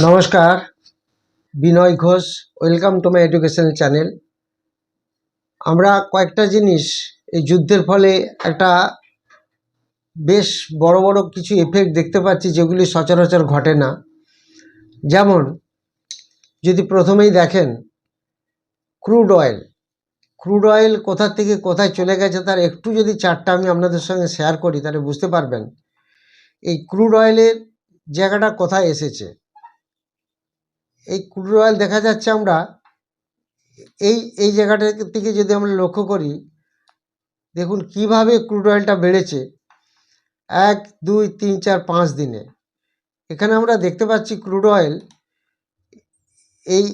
নমস্কার, Binoy Ghosh. Welcome to my educational channel. আমরা কয়েকটা জিনিস এই যুদ্ধের ফলে একটা বেশ বড় বড় কিছু এফেক্ট দেখতে পাচ্ছি, যেগুলি সচরাচর ঘটে না। যেমন যদি প্রথমেই দেখেন ক্রুড অয়েল কোথা থেকে কোথায় চলে গেছে, তার একটু যদি চার্টটা আমি আপনাদের সঙ্গে শেয়ার করি, তাহলে বুঝতে পারবেন এই ক্রুড অয়েলের জায়গাটা কোথায় এসেছে। এই ক্রুড অয়েল দেখা যাচ্ছে আমরা এই এই জায়গাটা থেকে যদি আমরা লক্ষ্য করি, দেখুন কিভাবে ক্রুড অয়েলটা বেড়েছে 1, 2, 3, 4, 5 দিনে। এখানে আমরা দেখতে পাচ্ছি ক্রুড অয়েল এই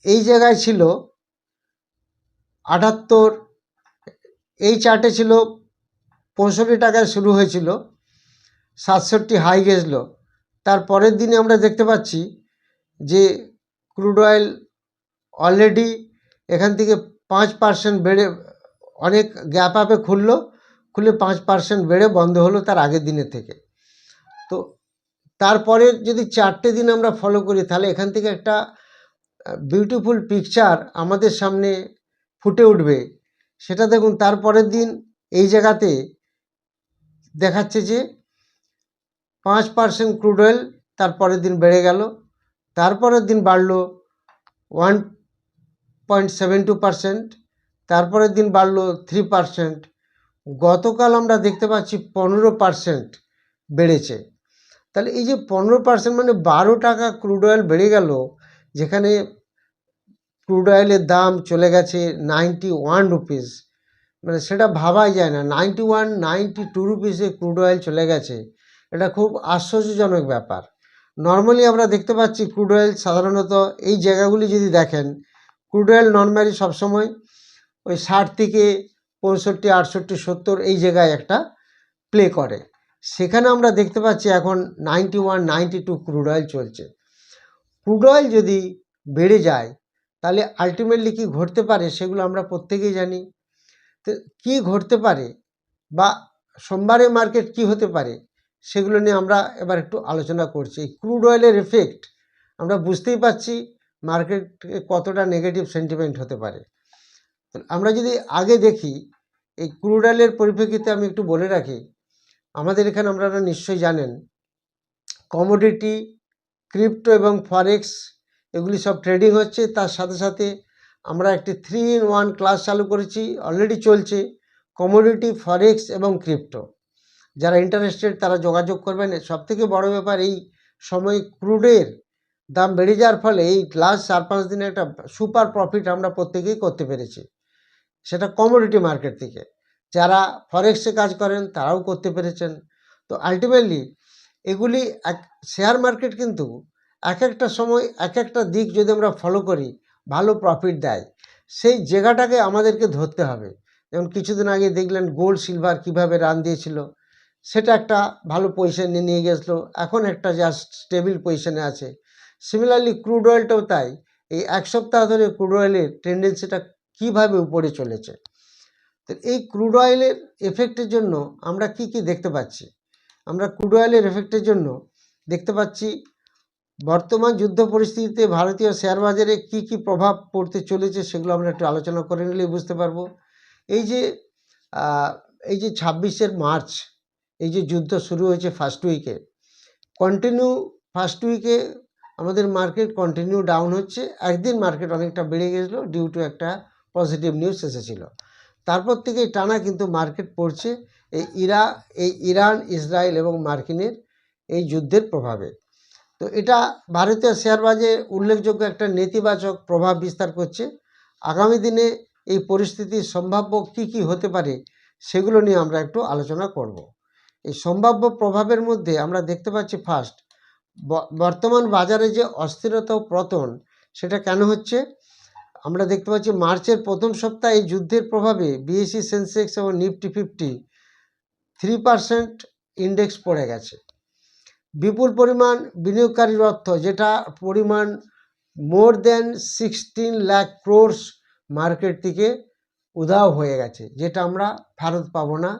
এই জায়গায় ছিল 78, এই চার্টে ছিল 65 টাকায় শুরু হয়েছিল, 67 হাই গেছিল। তার পরের দিনে আমরা দেখতে পাচ্ছি যে ক্রুড অয়েল অলরেডি এখান থেকে 5% বেড়ে অনেক গ্যাপ আপে খুলে 5% বেড়ে বন্ধ হলো তার আগের দিনের থেকে। তো তারপরে যদি 4টে দিন আমরা ফলো করি, তাহলে এখান থেকে একটা বিউটিফুল পিকচার আমাদের সামনে ফুটে উঠবে। সেটা দেখুন, তারপরের দিন এই জায়গাতে দেখাচ্ছে যে 5% ক্রুড অয়েল তারপরের দিন বেড়ে গেল, তারপরের দিন বাড়লো 1.72%, তারপরের দিন বাড়লো 3%। গতকাল আমরা দেখতে পাচ্ছি 15% বেড়েছে। তাহলে এই যে 15% মানে 12 টাকা ক্রুড অয়েল বেড়ে গেল, যেখানে ক্রুড অয়েলের দাম চলে গেছে 91 রুপিস। মানে সেটা ভাবাই যায় না, 91, 92 রুপিসে ক্রুড অয়েল চলে গেছে। এটা খুব আশ্চর্যজনক ব্যাপার। নর্মালি আমরা দেখতে পাচ্ছি ক্রুড অয়েল সাধারণত এই জায়গাগুলি যদি দেখেন, ক্রুড অয়েল নর্মালি সবসময় ওই 60 থেকে 65, 68, 70 এই জায়গায় একটা প্লে করে। সেখানে আমরা দেখতে পাচ্ছি এখন 91, 92 ক্রুড অয়েল চলছে। ক্রুড অয়েল যদি বেড়ে যায়, তাহলে আলটিমেটলি কী ঘটতে পারে সেগুলো আমরা প্রত্যেকেই জানি। তো কী ঘটতে পারে বা সোমবারের মার্কেট কি হতে পারে, সেগুলো নিয়ে আমরা এবার একটু আলোচনা করছি। এই ক্রুড অয়েলের এফেক্ট আমরা বুঝতেই পারছি মার্কেটে কতটা নেগেটিভ সেন্টিমেন্ট হতে পারে। আমরা যদি আগে দেখি, এই ক্রুড অয়েলের পরিপ্রেক্ষিতে আমি একটু বলে রাখি, আমাদের এখানে আপনারা নিশ্চয়ই জানেন কমোডিটি, ক্রিপ্টো এবং ফরেক্স এগুলি সব ট্রেডিং হচ্ছে। তার সাথে সাথে আমরা একটি 3-in-1 ক্লাস চালু করেছি, অলরেডি চলছে, কমোডিটি, ফরেক্স এবং ক্রিপ্টো। যারা ইন্টারেস্টেড তারা যোগাযোগ করবেন। সবথেকে বড় ব্যাপার, এই সময় ক্রুডের দাম বেড়ে যাওয়ার ফলে এই লাস্ট 4-5 দিনে একটা সুপার প্রফিট আমরা প্রত্যেকেই করতে পেরেছি, সেটা কমোডিটি মার্কেট থেকে। যারা ফরেক্সে কাজ করেন তারাও করতে পেরেছেন। তো আলটিমেটলি এগুলি শেয়ার মার্কেট কিন্তু এক একটা সময় এক একটা দিক যদি আমরা ফলো করি, ভালো প্রফিট দেয়। সেই জায়গাটাকে আমাদেরকে ধরতে হবে। যেমন কিছুদিন আগে দেখলেন গোল্ড সিলভার কিভাবে রান দিয়েছিল, সেটা একটা ভালো পজিশনে নিয়ে গেছিলো, এখন একটা জাস্ট স্টেবল পজিশনে আছে। সিমিলারলি ক্রুড অয়েলটাও তাই। এই এক সপ্তাহ ধরে ক্রুড অয়েলের টেন্ডেন্সিটা কীভাবে উপরে চলেছে। তো এই ক্রুড অয়েলের এফেক্টের জন্য আমরা কি কি দেখতে পাচ্ছি? আমরা ক্রুড অয়েলের এফেক্টের জন্য দেখতে পাচ্ছি বর্তমান যুদ্ধ পরিস্থিতিতে ভারতীয় শেয়ার বাজারে কি কি প্রভাব পড়তে চলেছে, সেগুলো আমরা একটু আলোচনা করে নিলেই বুঝতে পারবো। এই যে 26শে মার্চ এই যে যুদ্ধ শুরু হয়েছে ফার্স্ট উইকে, ফার্স্ট উইকে আমাদের মার্কেট কন্টিনিউ ডাউন হচ্ছে। একদিন মার্কেট অনেকটা বেড়ে গেছিলো ডিউ টু একটা পজিটিভ নিউজ এসেছিল। তারপর থেকে টানা কিন্তু মার্কেট পড়ছে এই ইরান, ইসরায়েল এবং মার্কিনের এই যুদ্ধের প্রভাবে। তো এটা ভারতীয় শেয়ার বাজারে উল্লেখযোগ্য একটা নেতিবাচক প্রভাব বিস্তার করছে। আগামী দিনে এই পরিস্থিতির সম্ভাব্য কি কি হতে পারে সেগুলো নিয়ে আমরা একটু আলোচনা করব। এই সম্ভাব্য প্রভাবের মধ্যে আমরা দেখতে পাচ্ছি ফার্স্ট, বর্তমান বাজারে যে অস্থিরতা ও পতন, সেটা কেন হচ্ছে? আমরা দেখতে পাচ্ছি মার্চের প্রথম সপ্তাহে এই যুদ্ধের প্রভাবে বিএসই, সেন্সেক্স এবং নিফটি 50 3% ইন্ডেক্স পড়ে গেছে। বিপুল পরিমাণ বিনিয়োগকারীর অর্থ, যেটা পরিমাণ মোর দেন 16 লাখ ক্রোর্স মার্কেট থেকে উধাও হয়ে গেছে, যেটা আমরা ফেরত পাবো না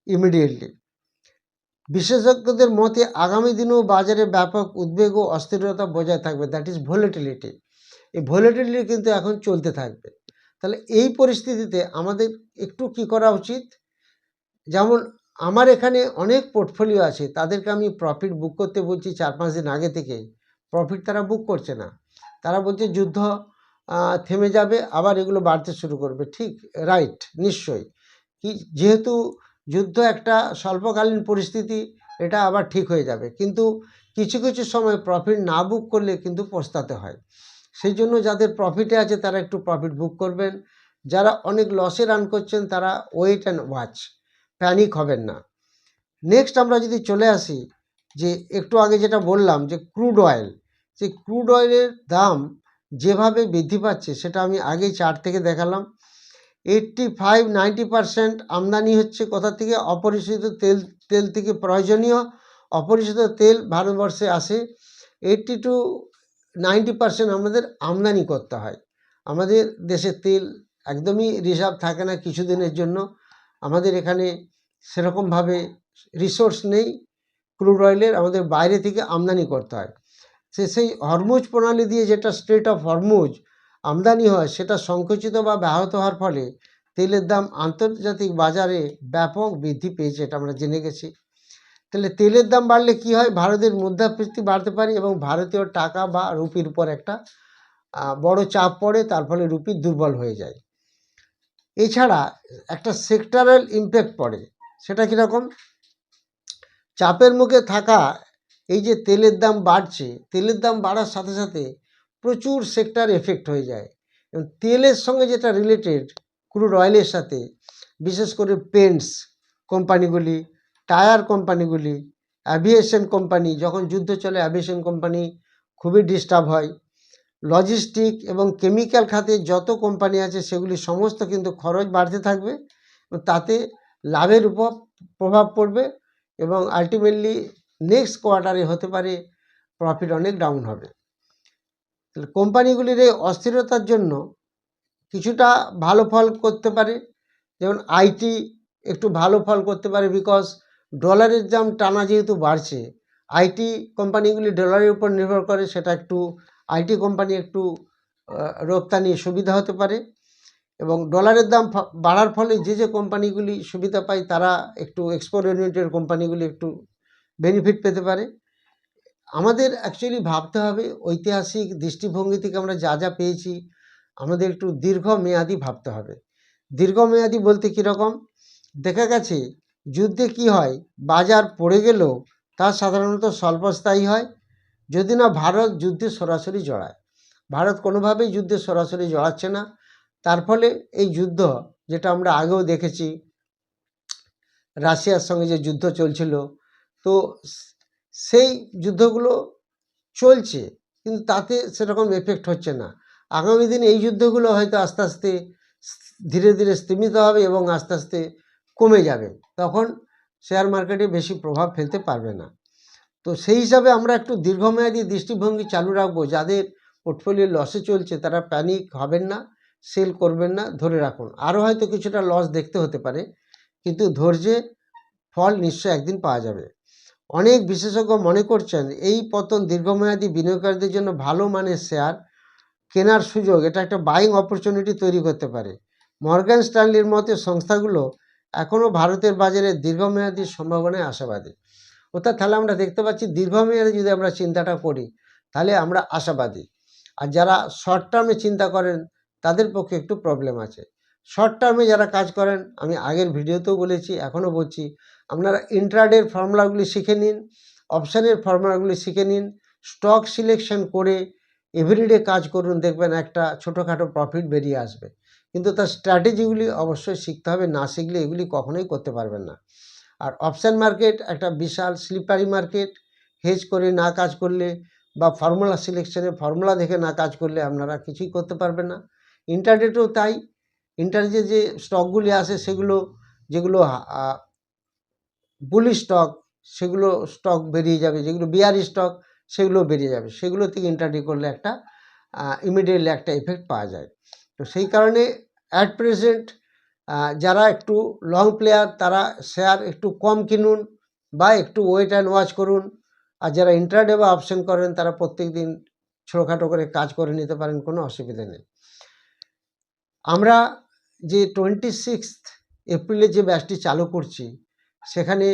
ইমিডিয়েটলি। বিশেষজ্ঞদের মতে আগামী দিনেও বাজারে ব্যাপক উদ্বেগ ও অস্থিরতা বজায় থাকবে, দ্যাট ইজ ভোলেটিলিটি। এই ভোলেটিলিটি কিন্তু এখন চলতে থাকবে। তাহলে এই পরিস্থিতিতে আমাদের একটু কি করা উচিত, যেমন আমার এখানে অনেক পোর্টফোলিও আছে, তাদেরকে আমি প্রফিট বুক করতে বলছি 4-5 দিন আগে থেকে, প্রফিট তারা বুক করছে না। তারা বলছে যুদ্ধ থেমে যাবে, আবার এগুলো বাড়তে শুরু করবে। ঠিক, রাইট, নিশ্চয়ই। কি, যেহেতু যুদ্ধ একটা স্বল্পকালীন পরিস্থিতি, এটা আবার ঠিক হয়ে যাবে, কিন্তু কিছু কিছু সময় প্রফিট না বুক করলে কিন্তু পস্তাতে হয়। সেই জন্য যাদের প্রফিটে আছে তারা একটু প্রফিট বুক করবেন, যারা অনেক লসে রান করছেন তারা ওয়েট অ্যান্ড ওয়াচ, প্যানিক হবেন না। নেক্সট আমরা যদি চলে আসি, যে একটু আগে যেটা বললাম যে ক্রুড অয়েল, যে ক্রুড অয়েলের দাম যেভাবে বৃদ্ধি পাচ্ছে সেটা আমি আগেই চার্ট থেকে দেখালাম। 85-90% আমদানি হচ্ছে কোথা থেকে, অপরিশোধিত তেল থেকে। প্রয়োজনীয় অপরিশোধিত তেল ভারতবর্ষে আসে 80-90% আমাদের আমদানি করতে হয়। আমাদের দেশে তেল একদমই রিজার্ভ থাকে না কিছুদিনের জন্য, আমাদের এখানে সেরকমভাবে রিসোর্স নেই ক্রুড অয়েলের, আমাদের বাইরে থেকে আমদানি করতে হয়। সেই হরমুজ প্রণালী দিয়ে যেটা স্ট্রেট অফ হরমুজ আমদানি হয়, সেটা সংকুচিত বা ব্যাহত হওয়ার ফলে তেলের দাম আন্তর্জাতিক বাজারে ব্যাপক বৃদ্ধি পেয়েছে, এটা আমরা জেনে গেছি। তাহলে তেলের দাম বাড়লে কি হয়, ভারতের মুদ্রাস্ফীতি বাড়তে পারে এবং ভারতীয় টাকা বা রুপির উপর একটা বড় চাপ পড়ে, তার ফলে রুপি দুর্বল হয়ে যায়। এছাড়া একটা সেক্টরাল ইমপ্যাক্ট পড়ে, সেটা কীরকম, চাপের মুখে থাকা এই যে তেলের দাম বাড়ছে, তেলের দাম বাড়ার সাথে সাথে প্রচুর সেক্টর এফেক্ট হয়ে যায়। এবং তেলের সঙ্গে যেটা রিলেটেড ক্রুড অয়েলের সাথে, বিশেষ করে পেন্টস কোম্পানিগুলি, টায়ার কোম্পানিগুলি, অ্যাভিয়েশন কোম্পানি, যখন যুদ্ধ চলে অ্যাভিয়েশন কোম্পানি খুবই ডিস্টার্ব হয়। লজিস্টিক এবং কেমিক্যাল খাতে যত কোম্পানি আছে সেগুলি সমস্ত কিন্তু খরচ বাড়তে থাকবে, তাতে লাভের উপর প্রভাব পড়বে এবং আলটিমেটলি নেক্সট কোয়ার্টারে হতে পারে প্রফিট অনেক ডাউন হবে। কোম্পানিগুলির এই অস্থিরতার জন্য কিছুটা ভালো ফল করতে পারে, যেমন আইটি একটু ভালো ফল করতে পারে, বিকজ ডলারের দাম টানা যেহেতু বাড়ছে, আইটি কোম্পানিগুলি ডলারের উপর নির্ভর করে, সেটা একটু আইটি কোম্পানি একটু রপ্তানি সুবিধা হতে পারে। এবং ডলারের দাম বাড়ার ফলে যে যে কোম্পানিগুলি সুবিধা পায় তারা একটু এক্সপোর্ট ওরিয়েন্টেড কোম্পানিগুলি একটু বেনিফিট পেতে পারে। আমাদের অ্যাকচুয়ালি ভাবতে হবে ঐতিহাসিক দৃষ্টিভঙ্গি থেকে আমরা যা যা পেয়েছি, আমাদের একটু দীর্ঘমেয়াদী ভাবতে হবে। দীর্ঘমেয়াদী বলতে কীরকম, দেখা গেছে যুদ্ধে কি হয়, বাজার পড়ে গেলেও তা সাধারণত স্বল্পস্থায়ী হয়, যদি না ভারত যুদ্ধে সরাসরি জড়ায়। ভারত কোনোভাবেই যুদ্ধে সরাসরি জড়াচ্ছে না, তার ফলে এই যুদ্ধ, যেটা আমরা আগেও দেখেছি রাশিয়ার সঙ্গে যে যুদ্ধ চলছিল, তো সেই যুদ্ধগুলো চলছে কিন্তু তাতে সেরকম এফেক্ট হচ্ছে না। আগামী দিনে এই যুদ্ধগুলো হয়তো আস্তে আস্তে ধীরে ধীরে স্তীমিত হবে এবং আস্তে আস্তে কমে যাবে, তখন শেয়ার মার্কেটে বেশি প্রভাব ফেলতে পারবে না। তো সেই হিসাবে আমরা একটু দীর্ঘমেয়াদী দৃষ্টিভঙ্গি চালু রাখবো। যাদের পোর্টফোলিও লসে চলছে তারা প্যানিক হবেন না, সেল করবেন না, ধরে রাখুন। আরও হয়তো কিছুটা লস দেখতে হতে পারে, কিন্তু ধৈর্যে ফল নিশ্চয় একদিন পাওয়া যাবে। অনেক বিশেষজ্ঞ মনে করছেন এই পতন দীর্ঘমেয়াদী বিনিয়োগকারীদের জন্য ভালো মানের শেয়ার কেনার সুযোগ, এটা একটা বাইং অপরচুনিটি তৈরি করতে পারে। মর্গান স্ট্যানলির মতে সংস্থাগুলো এখনও ভারতের বাজারে দীর্ঘমেয়াদী সম্ভাবনায় আশাবাদী। অর্থাৎ তাহলে আমরা দেখতে পাচ্ছি দীর্ঘমেয়াদে যদি আমরা চিন্তাটা করি তাহলে আমরা আশাবাদী, আর যারা শর্ট টার্মে চিন্তা করেন তাদের পক্ষে একটু প্রবলেম আছে। শর্ট টার্মে যারা কাজ করেন, আমি আগের ভিডিওতেও বলেছি, এখনও বলছি, আপনারা ইন্ট্রাডের ফর্মুলাগুলি শিখে নিন, অপশানের ফর্মুলাগুলি শিখে নিন, স্টক সিলেকশন করে এভরিডে কাজ করুন, দেখবেন একটা ছোটোখাটো প্রফিট বেরিয়ে আসবে। কিন্তু তার স্ট্র্যাটেজিগুলি অবশ্যই শিখতে হবে, না শিখলে এগুলি কখনোই করতে পারবেন না। আর অপশান মার্কেট একটা বিশাল স্লিপারি মার্কেট, হেজ করে না কাজ করলে বা ফর্মুলা সিলেকশনে ফর্মুলা দেখে না কাজ করলে আপনারা কিছুই করতে পারবেন না। ইন্টারনেটেও তাই, ইন্টারনেটে যে স্টকগুলি আসে সেগুলো, যেগুলো বুলি স্টক সেগুলো স্টক বেরিয়ে যাবে, যেগুলো বিয়ারি স্টক সেগুলো বেরিয়ে যাবে, সেগুলো থেকে ইন্টারডে করলে একটা ইমিডিয়েটলি একটা এফেক্ট পাওয়া যায়। তো সেই কারণে অ্যাট প্রেজেন্ট যারা একটু লং প্লেয়ার তারা শেয়ার একটু কম কিনুন, বা একটু ওয়েট অ্যান্ড ওয়াচ করুন। আর যারা ইন্ট্রাডে বা অপশন করেন তারা প্রত্যেক দিন ছোটোখাটো করে কাজ করে নিতে পারেন, কোনো অসুবিধা নেই। আমরা যে 26 এপ্রিলে যে ব্যাচটি চালু করছি, সেখানে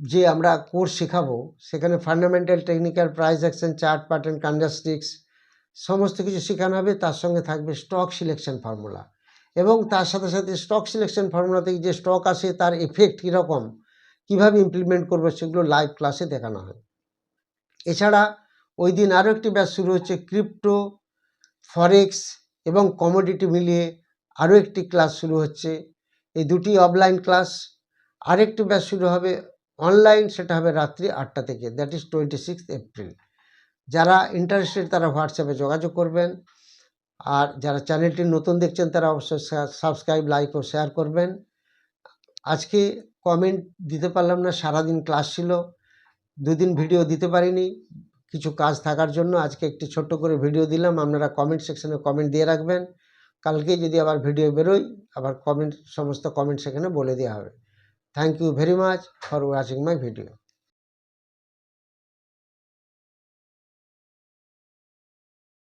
যে আমরা কোর্স শেখাবো, সেখানে fundamental, technical, price action, chart pattern, candlesticks সমস্ত কিছু শেখানো হবে। তার সঙ্গে থাকবে স্টক সিলেকশন ফর্মুলা, এবং তার সাথে সাথে স্টক সিলেকশন ফর্মুলা থেকে যে স্টক আসে তার এফেক্ট কীরকম, কীভাবে ইমপ্লিমেন্ট করবে, সেগুলো লাইভ ক্লাসে দেখানো হয়। এছাড়া ওই দিন আরও একটি ব্যাচ শুরু হচ্ছে, ক্রিপ্টো, ফরেক্স এবং কমোডিটি মিলিয়ে আরও একটি ক্লাস শুরু হচ্ছে। এই দুটি অফলাইন ক্লাস। আরেকটি ব্যাচ শুরু হবে অনলাইন, সেটা হবে রাত্রি 8টা থেকে, দ্যাট ইজ 26 এপ্রিল। যারা ইন্টারেস্টেড তারা হোয়াটসঅ্যাপে যোগাযোগ করবেন। আর যারা চ্যানেলটি নতুন দেখছেন তারা অবশ্যই সাবস্ক্রাইব, লাইক ও শেয়ার করবেন। আজকে কমেন্ট দিতে পারলাম না, সারাদিন ক্লাস ছিল, দুদিন ভিডিও দিতে পারিনি কিছু কাজ থাকার জন্য। আজকে একটি ছোট্ট করে ভিডিও দিলাম, আপনারা কমেন্ট সেকশনে কমেন্ট দিয়ে রাখবেন। কালকে যদি আবার ভিডিও বেরোয়, আবার সমস্ত কমেন্ট সেখানে বলে দেওয়া হবে। Thank you very much for watching my video.